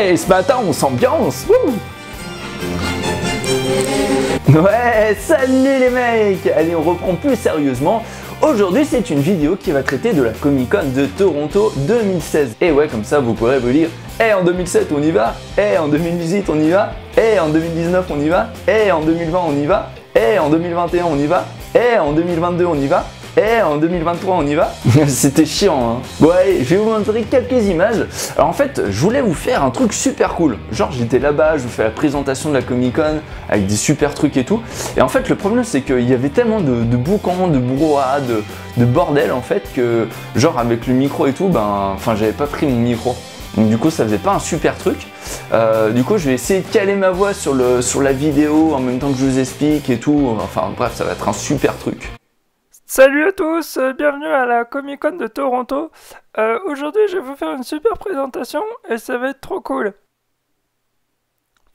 Et ce matin on s'ambiance. Ouais, salut les mecs. Allez, on reprend plus sérieusement. Aujourd'hui c'est une vidéo qui va traiter de la Comic Con de Toronto 2016. Et ouais, comme ça vous pourrez vous dire, en 2007 on y va, en 2018 on y va, en 2019 on y va, en 2020 on y va, en 2021 on y va, en 2022 on y va, en 2023 on y va. C'était chiant hein. Bon allez, je vais vous montrer quelques images. Alors en fait, je voulais vous faire un truc super cool. Genre j'étais là-bas, je vous fais la présentation de la Comic Con avec des super trucs et tout. Et en fait le problème c'est qu'il y avait tellement de boucans, de brouhaha, de bordel en fait que genre avec le micro et tout, j'avais pas pris mon micro. Donc du coup ça faisait pas un super truc. Du coup je vais essayer de caler ma voix sur la vidéo en même temps que je vous explique et tout. Enfin bref, ça va être un super truc. Salut à tous, bienvenue à la Comic Con de Toronto. Aujourd'hui je vais vous faire une super présentation et ça va être trop cool.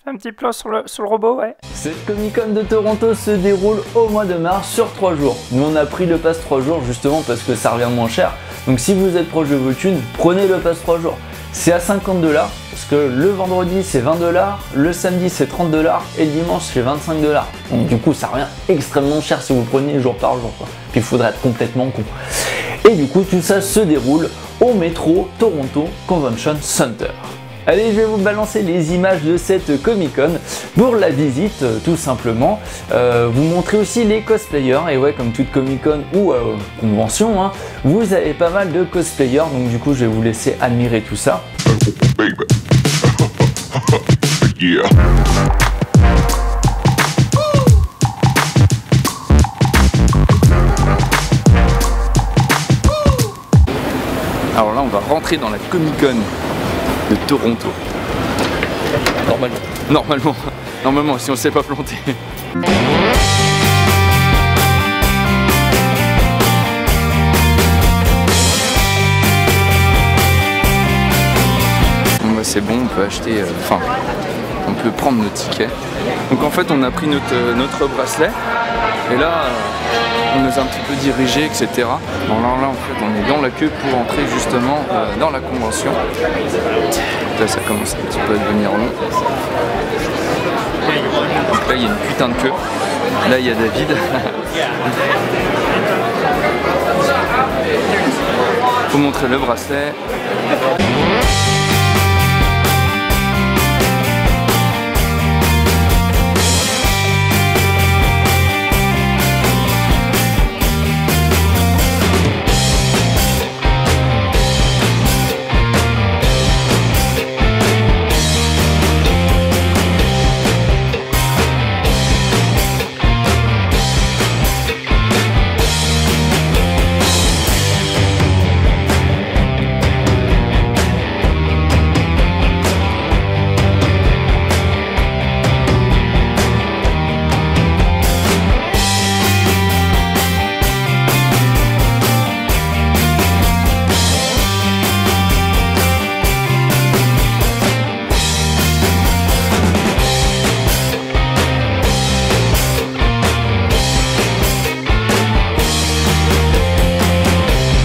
Fais un petit plan sur le robot, ouais. Cette Comic Con de Toronto se déroule au mois de mars sur 3 jours. Nous on a pris le pass 3 jours justement parce que ça revient moins cher. Donc si vous êtes proche de vos thunes, prenez le pass 3 jours. C'est à 50 $, parce que le vendredi c'est 20 $, le samedi c'est 30 $ et le dimanche c'est 25 $. Donc du coup ça revient extrêmement cher si vous prenez jour par jour quoi. Puis il faudrait être complètement con. Et du coup tout ça se déroule au métro Toronto Convention Center. Allez, je vais vous balancer les images de cette Comic Con pour la visite tout simplement. Vous montrer aussi les cosplayers. Et ouais, comme toute Comic Con ou convention, hein, vous avez pas mal de cosplayers. Donc du coup, je vais vous laisser admirer tout ça. Yeah. Alors là, on va rentrer dans la Comic Con de Toronto. Normalement, si on s'est pas planté. Bon, c'est bon, on peut acheter, on peut prendre nos tickets. Donc en fait, on a pris notre bracelet et là, on nous a un petit peu dirigé, etc. Bon, là, en fait, on est dans la queue pour entrer justement dans la convention. Là, ça commence un petit peu à devenir long. Donc là, il y a une putain de queue. Là, il y a David. Faut montrer le bracelet.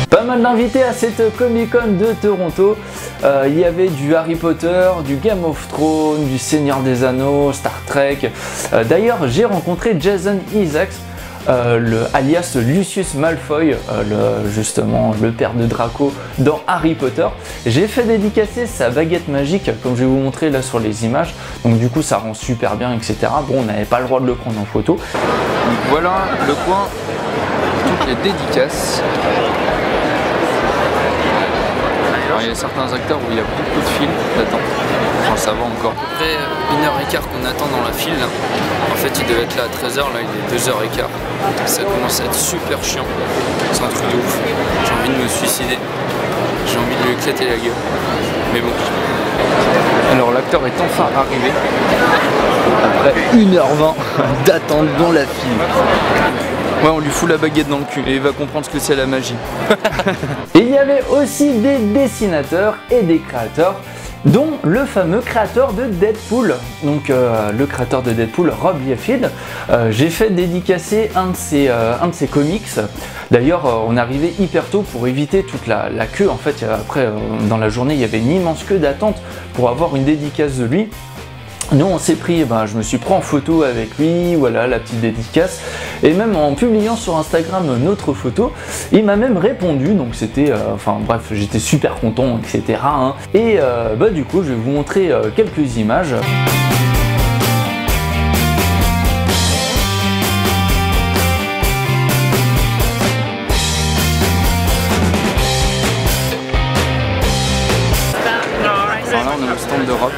Pas mal d'invités à cette Comic Con de Toronto. Il y avait du Harry Potter, du Game of Thrones, du Seigneur des Anneaux, Star Trek. D'ailleurs, j'ai rencontré Jason Isaacs, alias Lucius Malfoy, justement le père de Draco dans Harry Potter. J'ai fait dédicacer sa baguette magique, comme je vais vous montrer là sur les images. Donc du coup, ça rend super bien, etc. Bon, on n'avait pas le droit de le prendre en photo. Donc voilà le coin, toutes les dédicaces. Alors, il y a certains acteurs où il y a beaucoup de fils d'attente. Enfin, ça va encore. Après 1h15 qu'on attend dans la file, là. En fait il devait être là à 13h, là il est 2h15. Ça commence à être super chiant. C'est un truc de ouf. J'ai envie de me suicider. J'ai envie de lui éclater la gueule. Mais bon. Alors l'acteur est enfin arrivé. Après 1h20 d'attente dans la file. Ouais, on lui fout la baguette dans le cul et il va comprendre ce que c'est la magie. Il y avait aussi des dessinateurs et des créateurs. dont le fameux créateur de Deadpool, donc le créateur de Deadpool, Rob Liefeld. J'ai fait dédicacer un de ses comics. D'ailleurs, on arrivait hyper tôt pour éviter toute la queue. En fait, après, dans la journée, il y avait une immense queue d'attente pour avoir une dédicace de lui. Nous on s'est pris, je me suis pris en photo avec lui, voilà la petite dédicace, et même en publiant sur Instagram notre photo, il m'a même répondu, donc c'était, bref, j'étais super content, etc. Hein. Et du coup je vais vous montrer quelques images. Alors là on a le stand d'Europe.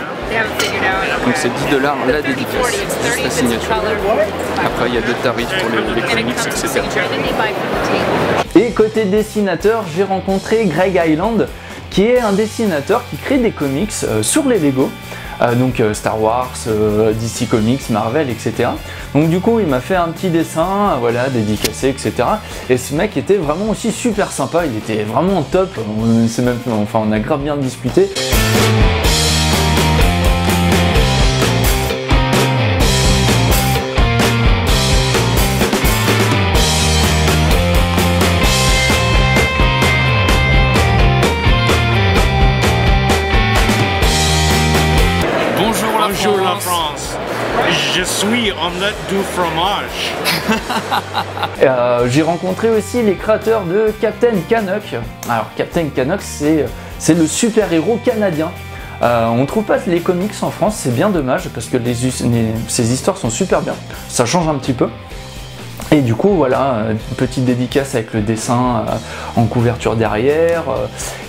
Donc c'est 10 $ la dédicace, juste la signature. Après il y a d'autres tarifs pour les comics, etc. Et côté dessinateur, j'ai rencontré Greg Island, qui est un dessinateur qui crée des comics sur les Lego. Donc Star Wars, DC Comics, Marvel, etc. Donc du coup il m'a fait un petit dessin, voilà, dédicacé, etc. Et ce mec était vraiment aussi super sympa, il était vraiment top, on a grave bien discuté. Bonjour la France, je suis omelette du fromage. J'ai rencontré aussi les créateurs de Captain Canuck. Alors Captain Canuck c'est le super-héros canadien. On trouve pas les comics en France, c'est bien dommage parce que ces histoires sont super bien, ça change un petit peu. Et du coup voilà, une petite dédicace avec le dessin en couverture derrière.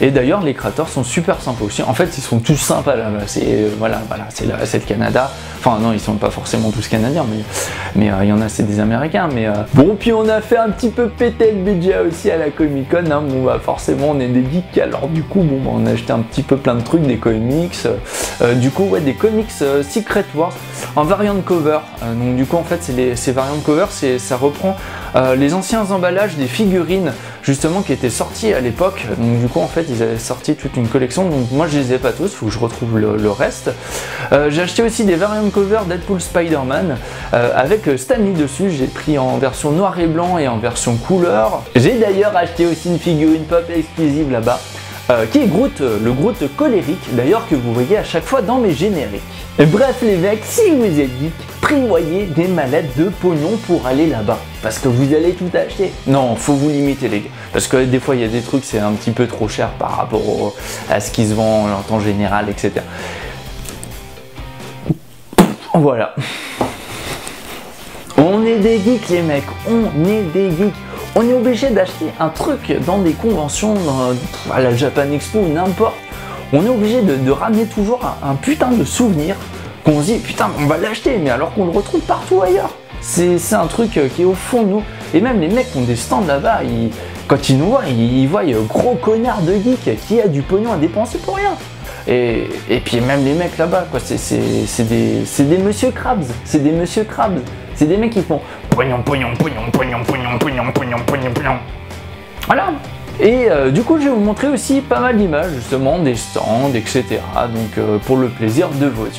Et d'ailleurs les créateurs sont super sympas aussi. En fait ils sont tous sympas là-bas. C'est le Canada. Enfin non, ils sont pas forcément tous canadiens, mais il y en a c'est des Américains. Bon, puis on a fait un petit peu péter le budget aussi à la Comic Con. Hein. Bon forcément on est des geeks, alors du coup on a acheté un petit peu plein de trucs, des comics. Du coup ouais, des comics Secret Wars en variant cover. Donc du coup en fait ces variantes cover, ça reprend les anciens emballages des figurines justement qui étaient sortis à l'époque. Donc du coup en fait ils avaient sorti toute une collection, donc moi je les ai pas tous, faut que je retrouve le reste. J'ai acheté aussi des variant cover Deadpool Spider-Man avec Stan Lee dessus. J'ai pris en version noir et blanc et en version couleur. J'ai d'ailleurs acheté aussi une figurine pop exclusive là-bas qui est Groot, le Groot colérique d'ailleurs que vous voyez à chaque fois dans mes génériques. Bref les mecs, si vous êtes geek, prévoyez des mallettes de pognon pour aller là-bas, parce que vous allez tout acheter. Non, faut vous limiter les gars, parce que des fois il y a des trucs c'est un petit peu trop cher par rapport à ce qui se vend en temps général, etc. Voilà. On est des geeks les mecs, on est des geeks. On est obligé d'acheter un truc dans des conventions, à la Japan Expo ou n'importe. On est obligé de ramener toujours un putain de souvenir qu'on se dit putain on va l'acheter, mais alors qu'on le retrouve partout ailleurs. C'est un truc qui est au fond de nous. Et même les mecs qui ont des stands là-bas, quand ils nous voient, ils voient gros connard de geek qui a du pognon à dépenser pour rien. Et puis même les mecs là-bas, quoi, c'est des monsieur Krabs, c'est des monsieur Krabs, c'est des mecs qui font pognon, pognon, pognon, pognon, pognon, pognon, pognon, pognon, pognon. Voilà. Et du coup je vais vous montrer aussi pas mal d'images justement, des stands, etc. Donc pour le plaisir de vos yeux.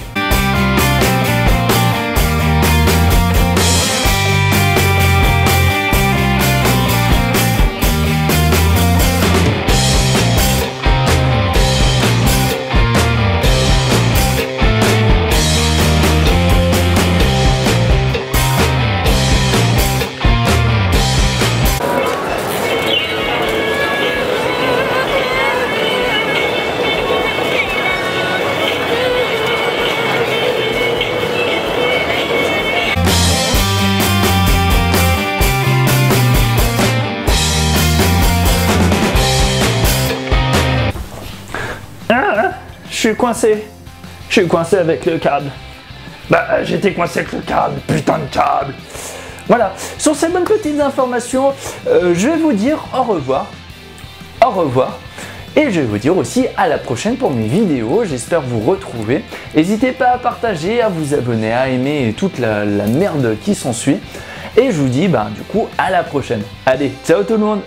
Je suis coincé avec le câble. J'étais coincé avec le câble, putain de câble. Voilà, sur ces bonnes petites informations, je vais vous dire au revoir. Au revoir. Et je vais vous dire aussi à la prochaine pour mes vidéos, j'espère vous retrouver. N'hésitez pas à partager, à vous abonner, à aimer toute la merde qui s'ensuit. Et je vous dis du coup à la prochaine. Allez, ciao tout le monde.